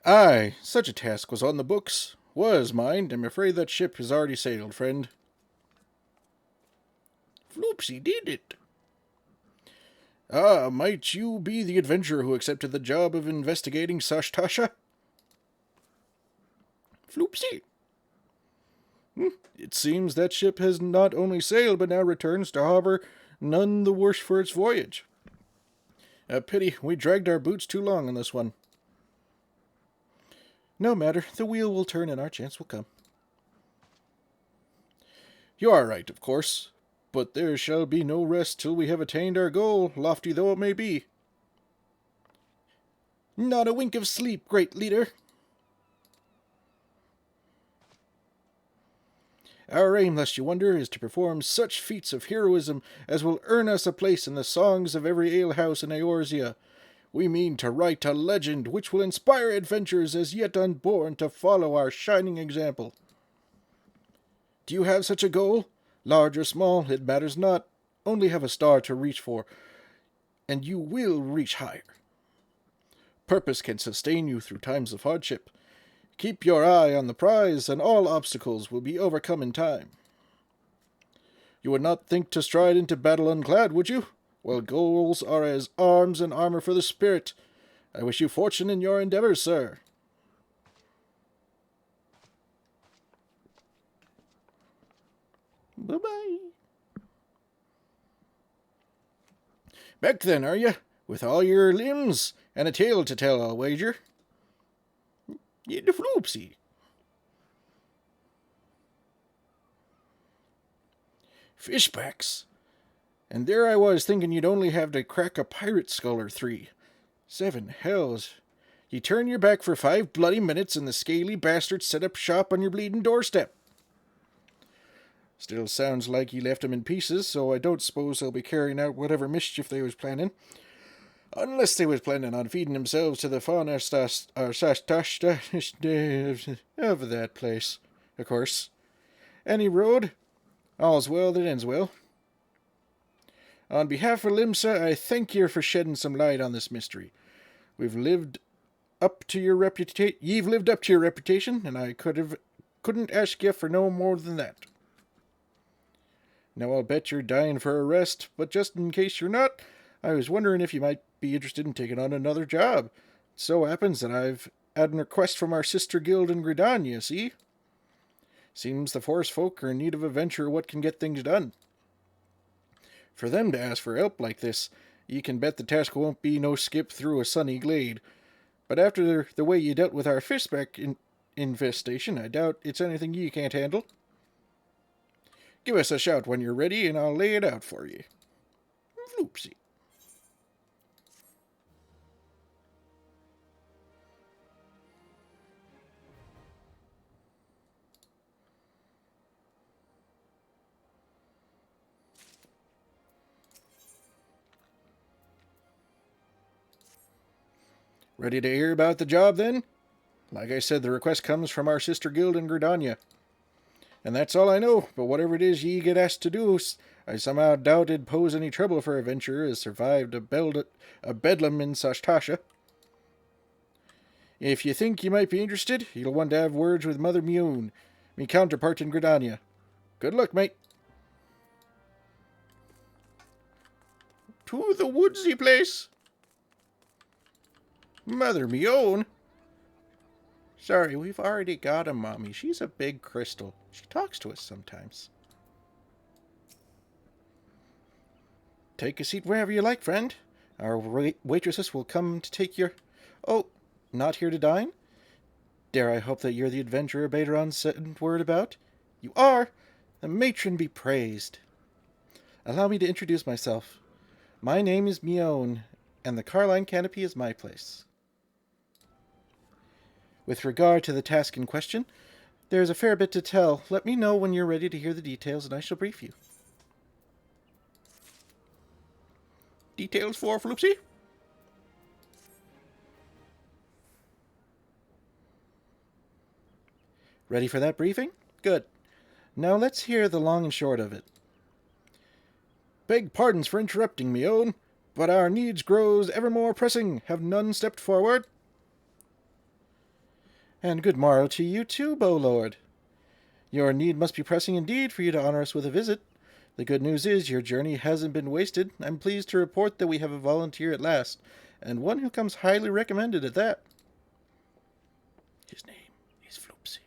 Aye, such a task was on the books. Was, mind. I'm afraid that ship has already sailed, friend. Floopsy did it. Ah, might you be the adventurer who accepted the job of investigating Sashtasha? Floopsy. It seems that ship has not only sailed, but now returns to harbor none the worse for its voyage. A pity we dragged our boots too long on this one. No matter, the wheel will turn and our chance will come. You are right, of course, but there shall be no rest till we have attained our goal, lofty though it may be. Not a wink of sleep, great leader. Our aim, lest you wonder, is to perform such feats of heroism as will earn us a place in the songs of every alehouse in Eorzea. We mean to write a legend which will inspire adventurers as yet unborn to follow our shining example. Do you have such a goal? Large or small, it matters not. Only have a star to reach for, and you will reach higher. Purpose can sustain you through times of hardship. Keep your eye on the prize, and all obstacles will be overcome in time. You would not think to stride into battle unclad, would you? Well, goals are as arms and armor for the spirit. I wish you fortune in your endeavors, sir. Bye-bye. Back then, are you? With all your limbs, and a tale to tell, I'll wager. Yeah, the Floopsy. Fishbacks. And there I was thinking you'd only have to crack a pirate skull or three. 7 hells. You turn your back for 5 bloody minutes and the scaly bastard set up shop on your bleeding doorstep. Still sounds like he left 'em in pieces, so I don't suppose they'll be carrying out whatever mischief they was planning. Unless they was planning on feeding themselves to the fauna of that place, of course. Any road? All's well that ends well. On behalf of Limsa, I thank you for shedding some light on this mystery. You've lived up to your reputation, and I couldn't ask you for no more than that. Now I'll bet you're dying for a rest, but just in case you're not, I was wondering if you might be interested in taking on another job. It so happens that I've had a request from our sister guild in Gridania, see? Seems the forest folk are in need of a venture what can get things done. For them to ask for help like this, you can bet the task won't be no skip through a sunny glade. But after the way you dealt with our fishback infestation, I doubt it's anything you can't handle. Give us a shout when you're ready, and I'll lay it out for you. Floopsy. Ready to hear about the job, then? Like I said, the request comes from our sister guild in Gridania. And that's all I know, but whatever it is ye get asked to do, I somehow doubt it'd pose any trouble for a venturer as survived a bedlam in Sashtasha. If you think you might be interested, you'll want to have words with Mother Mune, me counterpart in Gridania. Good luck, mate. To the woodsy place. Mother Mune? Sorry, we've already got a mommy. She's a big crystal. She talks to us sometimes. Take a seat wherever you like, friend. Our waitresses will come to take your... Oh, not here to dine? Dare I hope that you're the adventurer Baderon sent word about? You are! The matron be praised. Allow me to introduce myself. My name is Mione, and the Carline Canopy is my place. With regard to the task in question, there is a fair bit to tell. Let me know when you're ready to hear the details, and I shall brief you. Details for Floopsy? Ready for that briefing? Good. Now let's hear the long and short of it. Beg pardons for interrupting, Mione, but our needs grows ever more pressing. Have none stepped forward? And good morrow to you too, Bowlord. Your need must be pressing indeed for you to honor us with a visit. The good news is your journey hasn't been wasted. I'm pleased to report that we have a volunteer at last, and one who comes highly recommended at that. His name is Floopsy.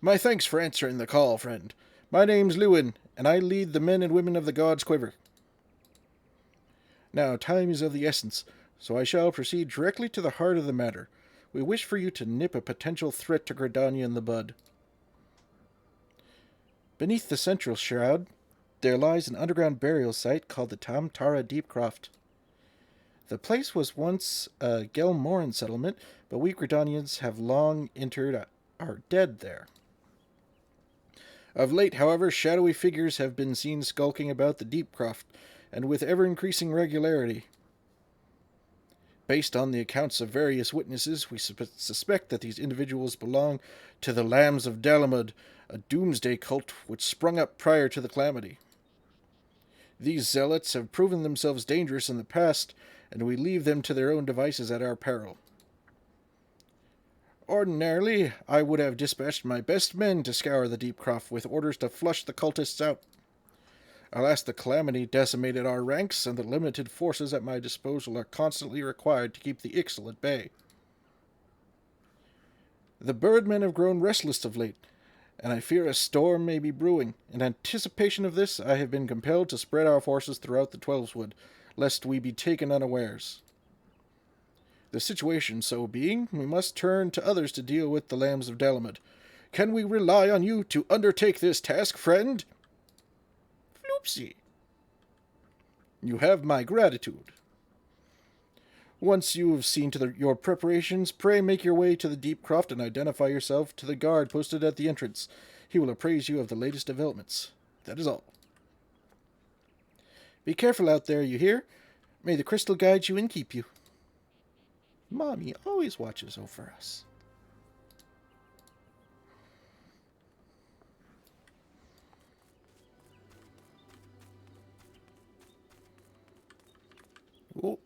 My thanks for answering the call, friend. My name's Lewin, and I lead the men and women of the God's Quiver. Now, time is of the essence, so I shall proceed directly to the heart of the matter. We wish for you to nip a potential threat to Gridania in the bud. Beneath the central shroud, there lies an underground burial site called the Tam Tara Deepcroft. The place was once a Gelmoran settlement, but we Gridanians have long interred our dead there. Of late, however, shadowy figures have been seen skulking about the Deepcroft, and with ever-increasing regularity. Based on the accounts of various witnesses, we suspect that these individuals belong to the Lambs of Dalamud, a doomsday cult which sprung up prior to the calamity. These zealots have proven themselves dangerous in the past, and we leave them to their own devices at our peril. Ordinarily, I would have dispatched my best men to scour the Deepcroft with orders to flush the cultists out. Alas, the calamity decimated our ranks, and the limited forces at my disposal are constantly required to keep the Ixal at bay. The birdmen have grown restless of late, and I fear a storm may be brewing. In anticipation of this, I have been compelled to spread our forces throughout the Twelveswood, lest we be taken unawares. The situation so being, we must turn to others to deal with the Lambs of Dalamud. Can we rely on you to undertake this task, friend? Floopsy. You have my gratitude. Once you have seen to your preparations, pray make your way to the Deepcroft and identify yourself to the guard posted at the entrance. He will appraise you of the latest developments. That is all. Be careful out there, you hear? May the crystal guide you and keep you. Mommy always watches over us. Oh.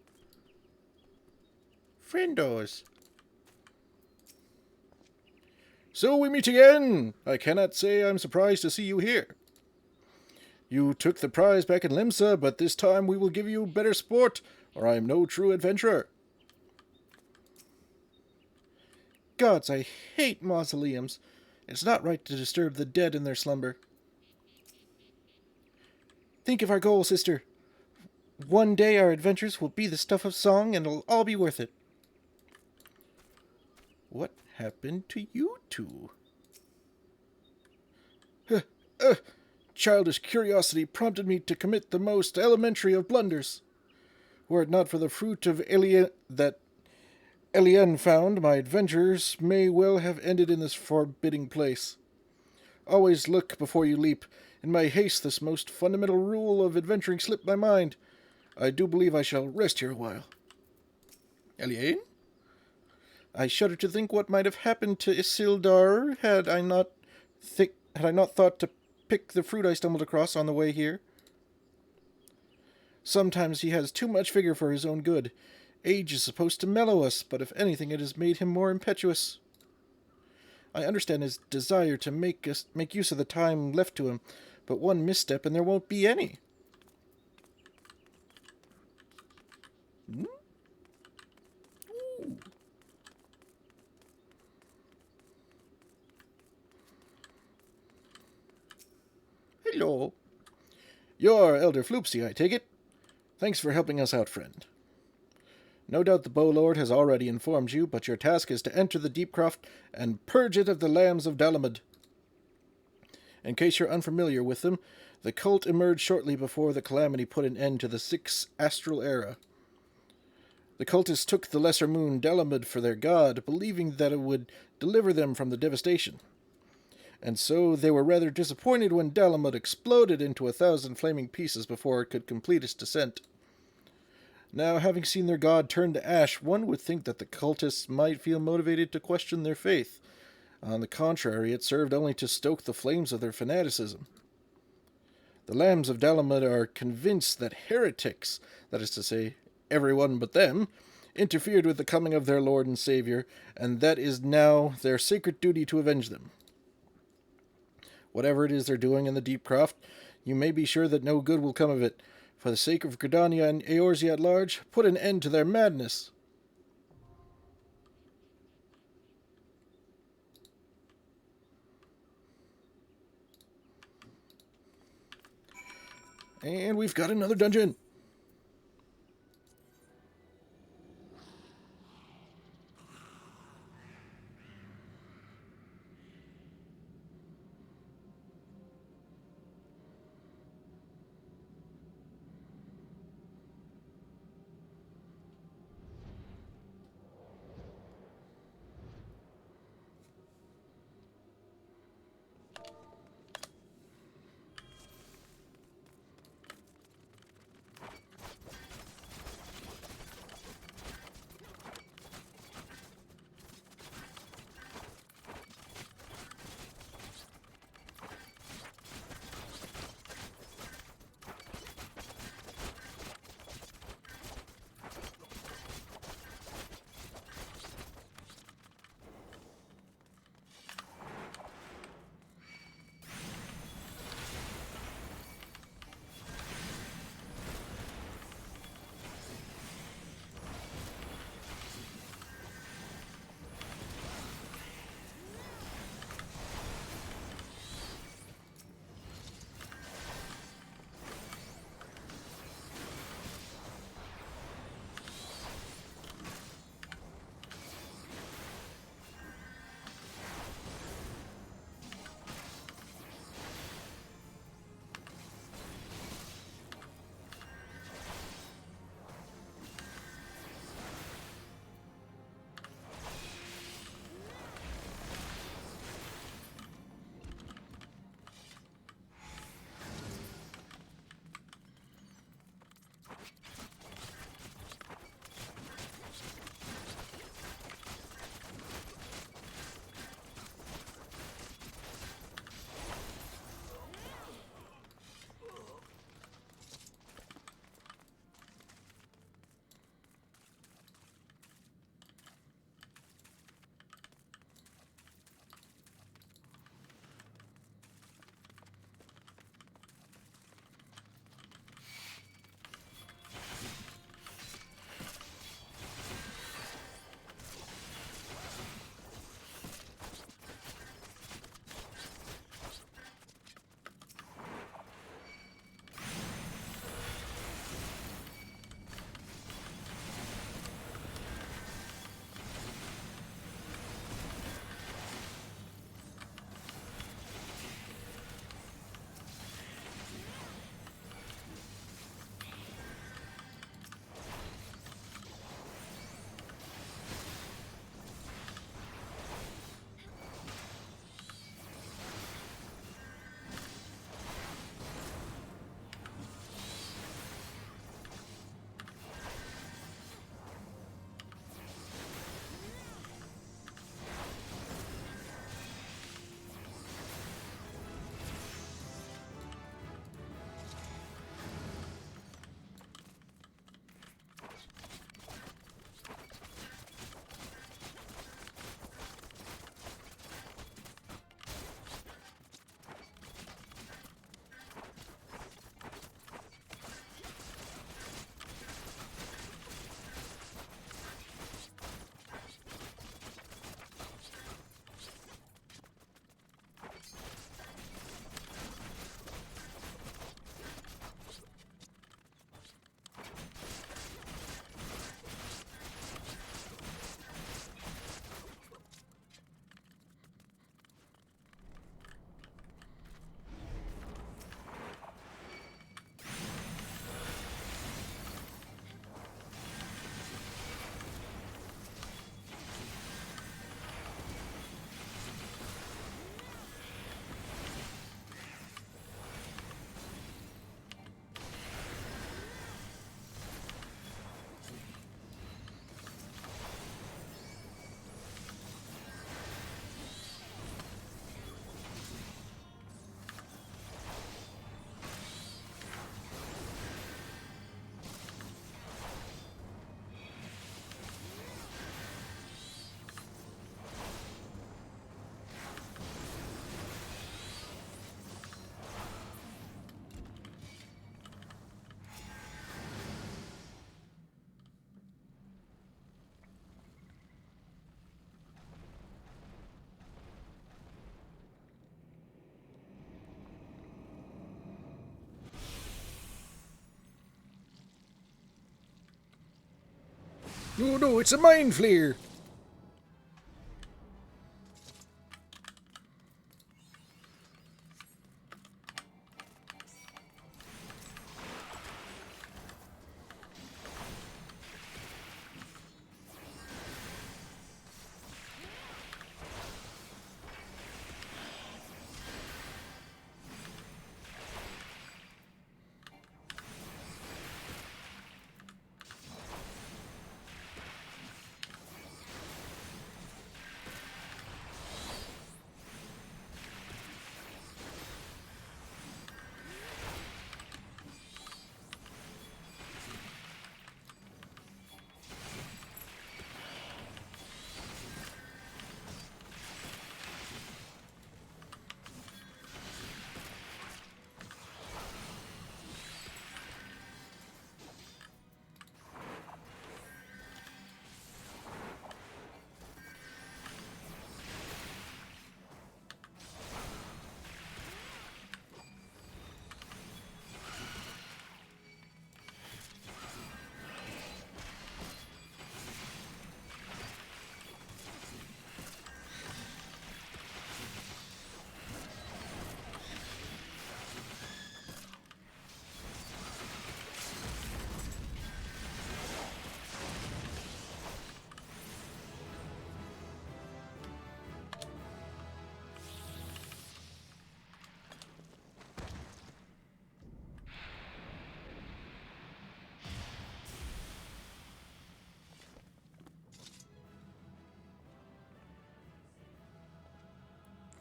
Friendos. So we meet again! I cannot say I'm surprised to see you here. You took the prize back in Limsa, but this time we will give you better sport, or I am no true adventurer. Gods, I hate mausoleums. It's not right to disturb the dead in their slumber. Think of our goal, sister. One day our adventures will be the stuff of song, and it'll all be worth it. What happened to you two? Childish curiosity prompted me to commit the most elementary of blunders. Were it not for the fruit of that Elian found, my adventures may well have ended in this forbidding place. Always look before you leap. In my haste, this most fundamental rule of adventuring slipped my mind. I do believe I shall rest here a while. Elian? I shudder to think what might have happened to Isildur had I not thought to pick the fruit I stumbled across on the way here. Sometimes he has too much vigor for his own good. Age is supposed to mellow us, but if anything it has made him more impetuous. I understand his desire to make use of the time left to him, but one misstep and there won't be any. Hmm? Hello. You're Elder Floopsy, I take it? Thanks for helping us out, friend. No doubt the Bowlord has already informed you, but your task is to enter the Deepcroft and purge it of the Lambs of Dalamud. In case you're unfamiliar with them, the cult emerged shortly before the calamity put an end to the Sixth Astral Era. The cultists took the lesser moon Dalamud for their god, believing that it would deliver them from the devastation. And so they were rather disappointed when Dalamud exploded into 1,000 flaming pieces before it could complete its descent. Now, having seen their god turn to ash, one would think that the cultists might feel motivated to question their faith. On the contrary, it served only to stoke the flames of their fanaticism. The Lambs of Dalamud are convinced that heretics, that is to say, everyone but them, interfered with the coming of their Lord and Savior, and that is now their sacred duty to avenge them. Whatever it is they're doing in the Deep Croft, you may be sure that no good will come of it. For the sake of Gridania and Eorzea at large, put an end to their madness. And we've got another dungeon. No, no, it's a mind flayer.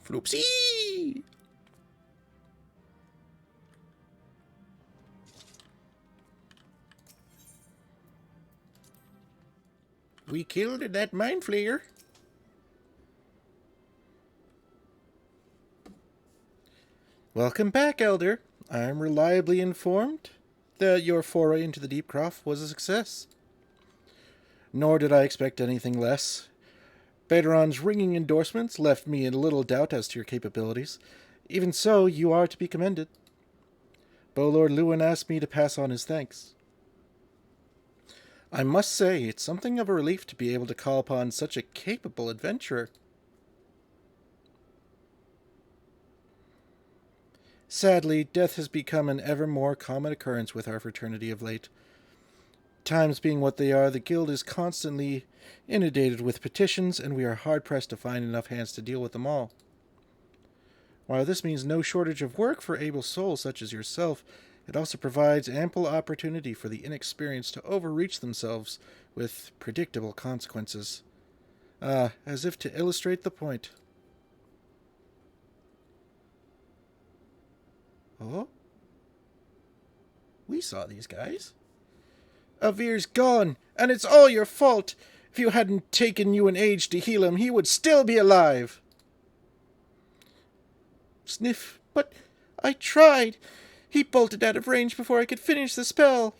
Floopsy! We killed that mind flayer. Welcome back, Elder. I'm reliably informed that your foray into the Deep Croft was a success. Nor did I expect anything less. Baderon's ringing endorsements left me in little doubt as to your capabilities. Even so, you are to be commended. Lord Lewin asked me to pass on his thanks. I must say, it's something of a relief to be able to call upon such a capable adventurer. Sadly, death has become an ever more common occurrence with our fraternity of late. Times being what they are, the guild is constantly inundated with petitions, and we are hard-pressed to find enough hands to deal with them all. While this means no shortage of work for able souls such as yourself, it also provides ample opportunity for the inexperienced to overreach themselves with predictable consequences. As if to illustrate the point. Oh? We saw these guys. Avir's gone, and it's all your fault. If you hadn't taken you an age to heal him, he would still be alive. Sniff, but I tried. He bolted out of range before I could finish the spell.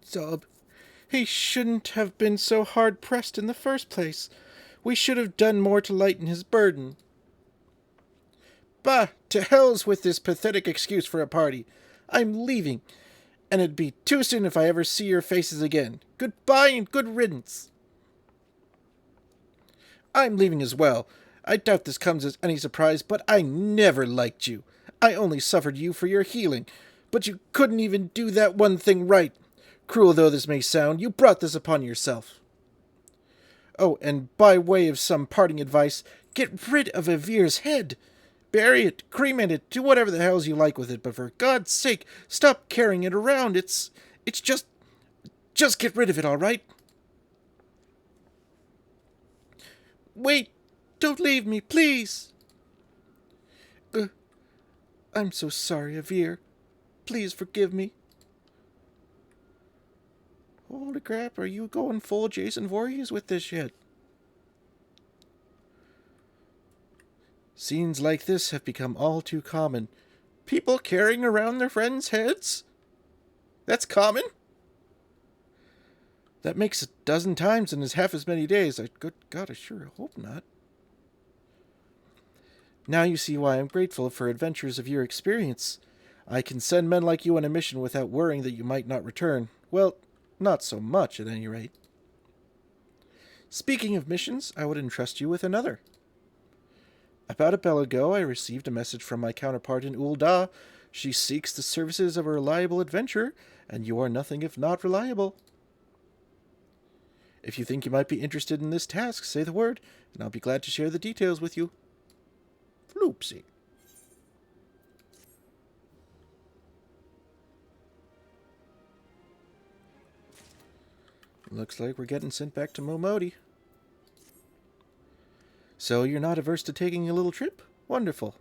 Sob, he shouldn't have been so hard-pressed in the first place. We should have done more to lighten his burden. Bah, to hells with this pathetic excuse for a party. I'm leaving, and it'd be too soon if I ever see your faces again. Goodbye and good riddance. I'm leaving as well. I doubt this comes as any surprise, but I never liked you. I only suffered you for your healing, but you couldn't even do that one thing right. Cruel though this may sound, you brought this upon yourself. Oh, and by way of some parting advice, get rid of Avir's head. Bury it, cremate it, do whatever the hells you like with it, but for God's sake, stop carrying it around. It's just get rid of it, all right? Wait, don't leave me, please. I'm so sorry, Avir. Please forgive me. Holy crap, are you going full Jason Voorhees with this shit? Scenes like this have become all too common. People carrying around their friends' heads? That's common? That makes a dozen times in as half as many days. Good God, I sure hope not. Now you see why I'm grateful for adventures of your experience. I can send men like you on a mission without worrying that you might not return. Well, Not so much, at any rate. Speaking of missions, I would entrust you with another. About a bell ago, I received a message from my counterpart in Ul'dah. She seeks the services of a reliable adventurer, and you are nothing if not reliable. If you think you might be interested in this task, say the word, and I'll be glad to share the details with you. Floopsy. Looks like we're getting sent back to Momodi. So you're not averse to taking a little trip? Wonderful.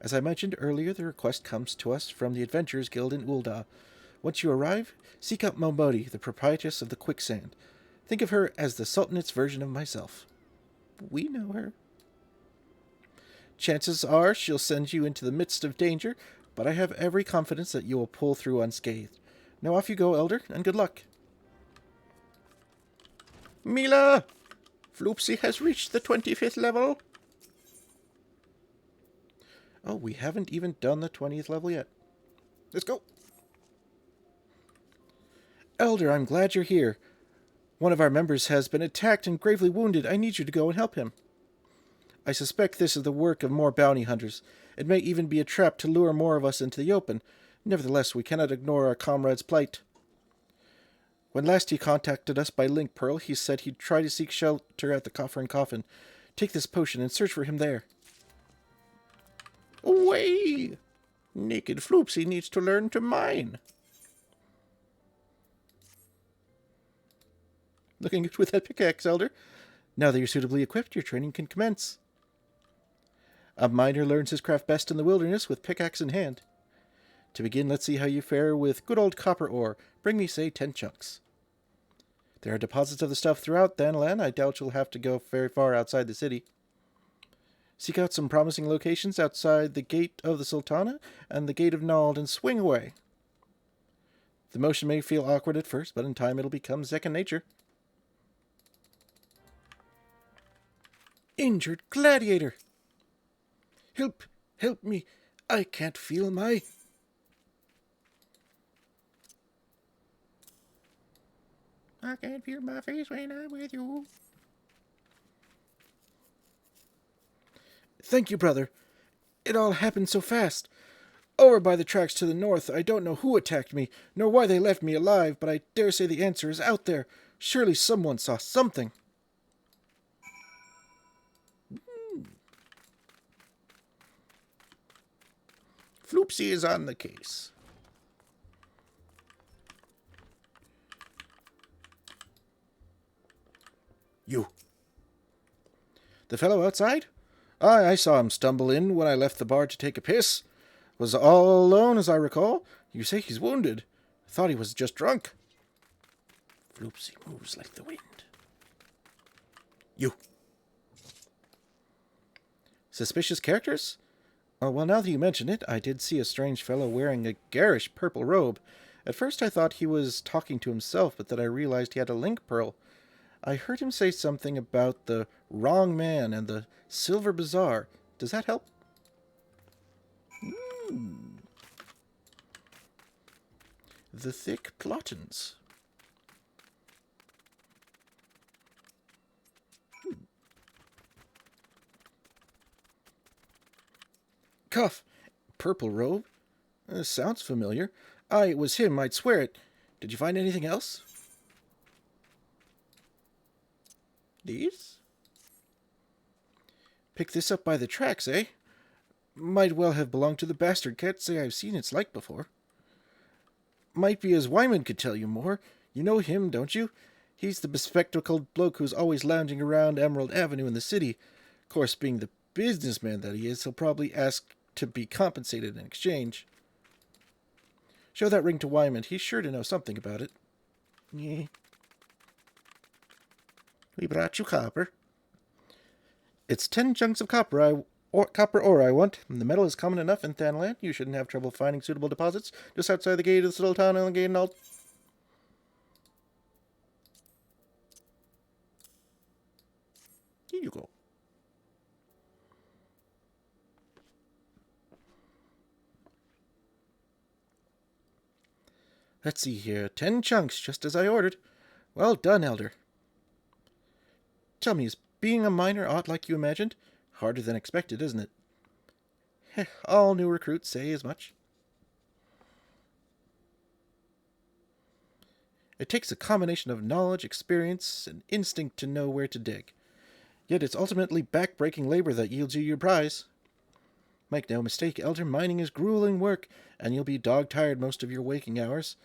As I mentioned earlier, the request comes to us from the Adventurers Guild in Ul'dah. Once you arrive, seek out Momodi, the proprietress of the Quicksand. Think of her as the Sultanate's version of myself. We know her. Chances are she'll send you into the midst of danger, but I have every confidence that you will pull through unscathed. Now off you go, Elder, and good luck. Mila! Floopsy has reached the 25th level. Oh, we haven't even done the 20th level yet. Let's go. Elder, I'm glad you're here. One of our members has been attacked and gravely wounded. I need you to go and help him. I suspect this is the work of more bounty hunters. It may even be a trap to lure more of us into the open. Nevertheless, we cannot ignore our comrade's plight. When last he contacted us by link pearl, he said he'd try to seek shelter at the Coffer and Coffin. Take this potion and search for him there. Away! Naked Floopsy needs to learn to mine. Looking good with that pickaxe, Elder. Now that you're suitably equipped, your training can commence. A miner learns his craft best in the wilderness with pickaxe in hand. To begin, let's see how you fare with good old copper ore. Bring me, say, 10 chunks. There are deposits of the stuff throughout Thanalan. I doubt you'll have to go very far outside the city. Seek out some promising locations outside the Gate of the Sultana and the Gate of Nald and swing away. The motion may feel awkward at first, but in time it'll become second nature. Injured gladiator! Help! Help me! I can't feel my... I can't feel my face when I'm with you. Thank you, brother. It all happened so fast. Over by the tracks to the north, I don't know who attacked me, nor why they left me alive, but I dare say the answer is out there. Surely someone saw something. Floopsy is on the case. You. The fellow outside? Aye, I saw him stumble in when I left the bar to take a piss. Was all alone, as I recall. You say he's wounded. Thought he was just drunk. Floopsy moves like the wind. You. Suspicious characters? Oh, well, now that you mention it, I did see a strange fellow wearing a garish purple robe. At first I thought he was talking to himself, but then I realized he had a link pearl. I heard him say something about the wrong man and the silver bazaar. Does that help? The thick plottins. Cuff. Purple robe? Sounds familiar. Aye, it was him, I'd swear it. Did you find anything else? These? Pick this up by the tracks, eh? Might well have belonged to the bastard. Can't say I've seen its like before. Might be as Wyman could tell you more. You know him, don't you? He's the bespectacled bloke who's always lounging around Emerald Avenue in the city. Of course, being the businessman that he is, he'll probably ask to be compensated in exchange. Show that ring to Wyman. He's sure to know something about it. Yeah. We brought you copper. It's 10 chunks of copper ore I want. The metal is common enough in Thanalan. You shouldn't have trouble finding suitable deposits just outside the Gate of the Sultana and the Gate of Nald. Here you go. Let's see here. 10 chunks, just as I ordered. Well done, Elder. Tell me, is being a miner aught like you imagined? Harder than expected, isn't it? All new recruits say as much. It takes a combination of knowledge, experience, and instinct to know where to dig. Yet it's ultimately back-breaking labor that yields you your prize. Make no mistake, Elder, mining is grueling work, and you'll be dog-tired most of your waking hours.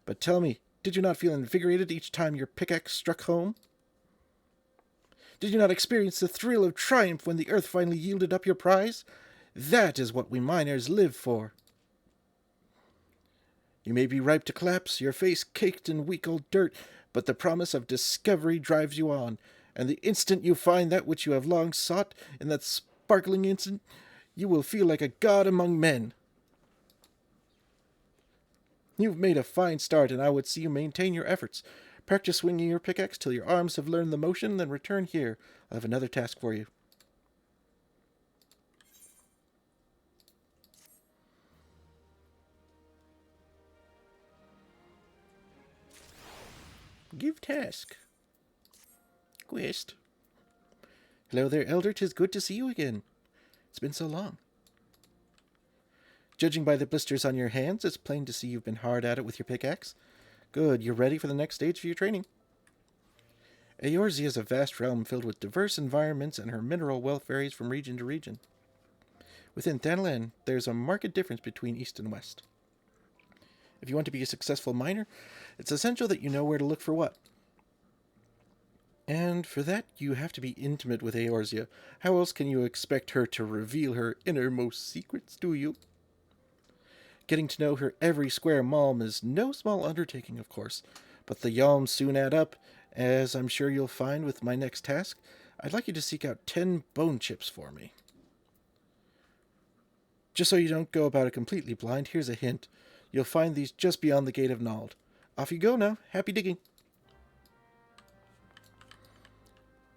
But tell me, did you not feel invigorated each time your pickaxe struck home? Did you not experience the thrill of triumph when the earth finally yielded up your prize? That is what we miners live for. You may be ripe to collapse, your face caked in weak old dirt, but the promise of discovery drives you on, and the instant you find that which you have long sought, in that sparkling instant, you will feel like a god among men. You've made a fine start, and I would see you maintain your efforts. Practice swinging your pickaxe till your arms have learned the motion, then return here. I have another task for you. Give task. Quest. Hello there, Elder. 'Tis good to see you again. It's been so long. Judging by the blisters on your hands, it's plain to see you've been hard at it with your pickaxe. Good, you're ready for the next stage of your training. Eorzea is a vast realm filled with diverse environments, and her mineral wealth varies from region to region. Within Thanalan, there's a marked difference between East and West. If you want to be a successful miner, it's essential that you know where to look for what. And for that, you have to be intimate with Eorzea. How else can you expect her to reveal her innermost secrets to you? Getting to know her every square malm is no small undertaking, of course, but the yalms soon add up, as I'm sure you'll find with my next task. I'd like you to seek out 10 bone chips for me. Just so you don't go about it completely blind, here's a hint. You'll find these just beyond the gate of Nald. Off you go now. Happy digging.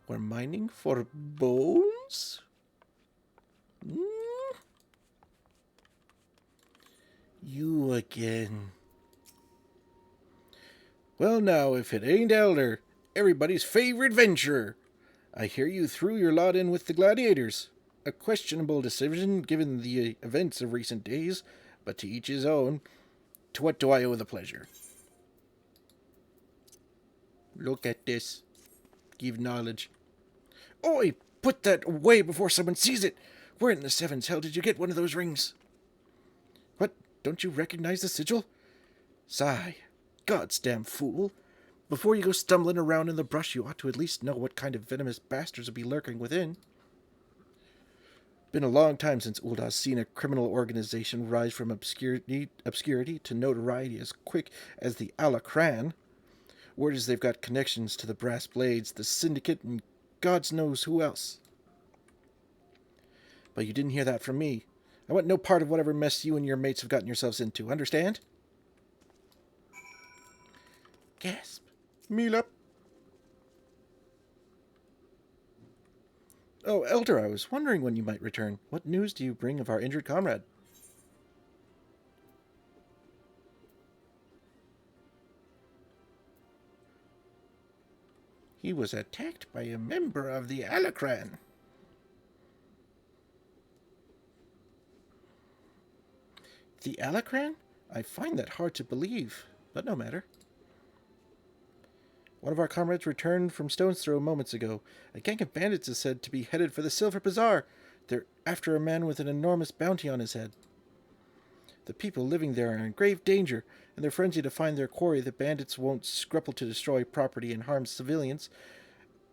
We're mining for bones? You again. Well now, if it ain't Elder, everybody's favorite venturer. I hear you threw your lot in with the gladiators. A questionable decision given the events of recent days, but to each his own. To what do I owe the pleasure? Look at this. Give knowledge. Oi! Put that away before someone sees it! Where in the seven's hell did you get one of those rings? What? Don't you recognize the sigil? Sigh. Goddamn fool. Before you go stumbling around in the brush, you ought to at least know what kind of venomous bastards will be lurking within. Been a long time since Uldah's seen a criminal organization rise from obscurity to notoriety as quick as the Alakran. Word is they've got connections to the Brass Blades, the Syndicate, and God knows who else. But you didn't hear that from me. I want no part of whatever mess you and your mates have gotten yourselves into, understand? Gasp. Mila. Oh, Elder, I was wondering when you might return. What news do you bring of our injured comrade? He was attacked by a member of the Alakran. The Alakran? I find that hard to believe, but no matter. One of our comrades returned from Stone's Throw moments ago. A gang of bandits is said to be headed for the Silver Bazaar. They're after a man with an enormous bounty on his head. The people living there are in grave danger, and they're frenzied to find their quarry. The bandits won't scruple to destroy property and harm civilians,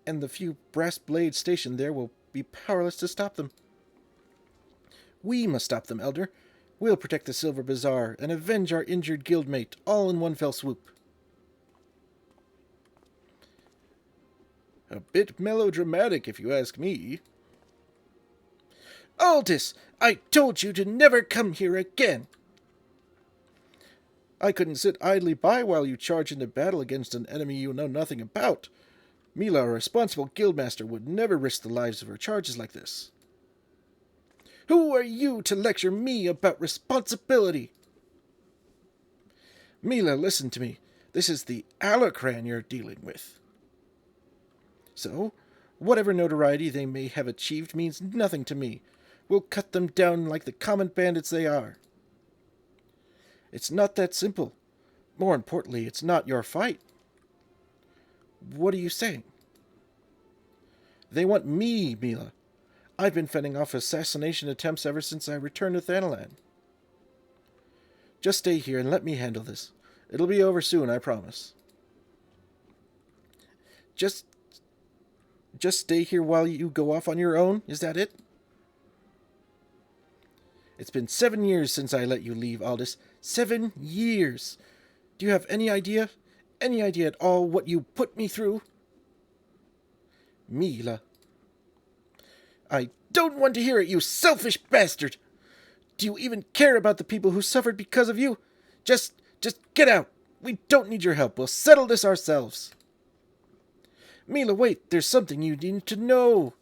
and the few brass blades stationed there will be powerless to stop them. We must stop them, Elder. We'll protect the Silver Bazaar and avenge our injured guildmate, all in one fell swoop. A bit melodramatic, if you ask me. Aldous! I told you to never come here again! I couldn't sit idly by while you charge into battle against an enemy you know nothing about. Mila, a responsible guildmaster, would never risk the lives of her charges like this. Who are you to lecture me about responsibility? Mila, listen to me. This is the Alacran you're dealing with. So, whatever notoriety they may have achieved means nothing to me. We'll cut them down like the common bandits they are. It's not that simple. More importantly, it's not your fight. What are you saying? They want me, Mila. I've been fending off assassination attempts ever since I returned to Thanalan. Just stay here and let me handle this. It'll be over soon, I promise. Just stay here while you go off on your own? Is that it? It's been 7 years since I let you leave, Aldous. 7 years! Do you have any idea? Any idea at all what you put me through? Mila. I don't want to hear it, you selfish bastard! Do you even care about the people who suffered because of you? Just get out! We don't need your help. We'll settle this ourselves. Mila, wait. There's something you need to know.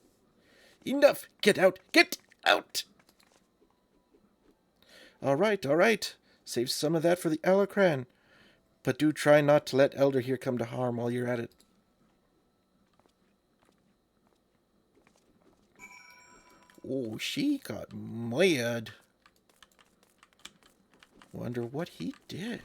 Enough. Get out. Get out! All right. Save some of that for the Alacran. But do try not to let Elder here come to harm while you're at it. Oh, she got mad. Wonder what he did.